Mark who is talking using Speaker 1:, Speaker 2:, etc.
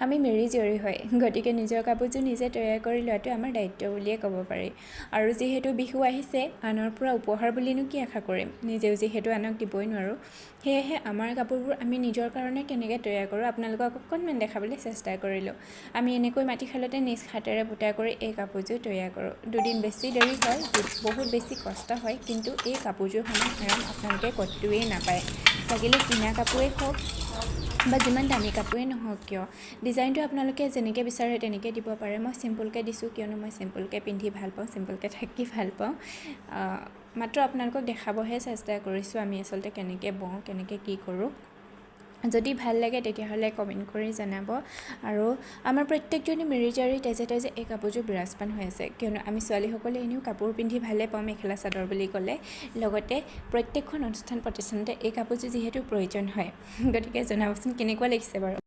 Speaker 1: আমি মিৰি জীয়ৰী হয়, গতিকে নিজৰ কাপোৰযোৰ নিজে তৈয়াৰ কৰি লোৱাটো আমাৰ দায়িত্ব বুলিয়ে ক'ব পাৰি। আৰু যিহেতু বিহু আহিছে, আনৰ পৰা উপহাৰ বুলিনো কি আশা কৰিম, নিজেও যিহেতু আনক দিবই নোৱাৰোঁ। সেয়েহে আমাৰ কাপোৰবোৰ আমি নিজৰ কাৰণে কেনেকৈ তৈয়াৰ কৰোঁ আপোনালোকক অকণমান দেখাবলৈ চেষ্টা কৰিলোঁ। আমি এনেকৈ মাটিশালতে নিজ হাতেৰে বুটা কৰি এই কাপোৰযোৰ তৈয়াৰ কৰোঁ। দুদিন বেছি দেৰি হয়, বহুত বেছি কষ্ট হয়, কিন্তু এই কাপোৰযোৰ সমান আৰাম আপোনালোকে ক'তোৱেই নাপায়। লাগিলে কিনা কাপোৰেই হওক বা যিমান দামী কাপোৰেই নহওক কিয়, ডিজাইনটো আপোনালোকে যেনেকৈ বিচাৰে তেনেকৈ দিব পাৰে। মই চিম্পুলকৈ দিছোঁ কিয়নো মই চিম্পুলকৈ পিন্ধি ভাল পাওঁ, চিম্পুলকৈ থাকি ভাল পাওঁ। মাত্ৰ আপোনালোকক দেখাবহে চেষ্টা কৰিছোঁ আমি আচলতে কেনেকৈ বওঁ, কেনেকৈ কি কৰোঁ। যদি ভাল লাগে তেতিয়াহ'লে কমেণ্ট কৰি জনাব। আৰু আমাৰ প্ৰত্যেকজনী মিৰি জীয়ৰী তেজে তেজে এই কাপোৰযোৰ বিৰাজমান হৈ আছে, কিয়নো আমি ছোৱালীসকলে এনেও কাপোৰ পিন্ধি ভালেই পাওঁ মেখেলা চাদৰ বুলি ক'লে। লগতে প্ৰত্যেকখন অনুষ্ঠান প্ৰতিষ্ঠানতে এই কাপোৰযোৰ যিহেতু প্ৰয়োজন হয়, গতিকে জনাবচোন কেনেকুৱা লাগিছে বাৰু।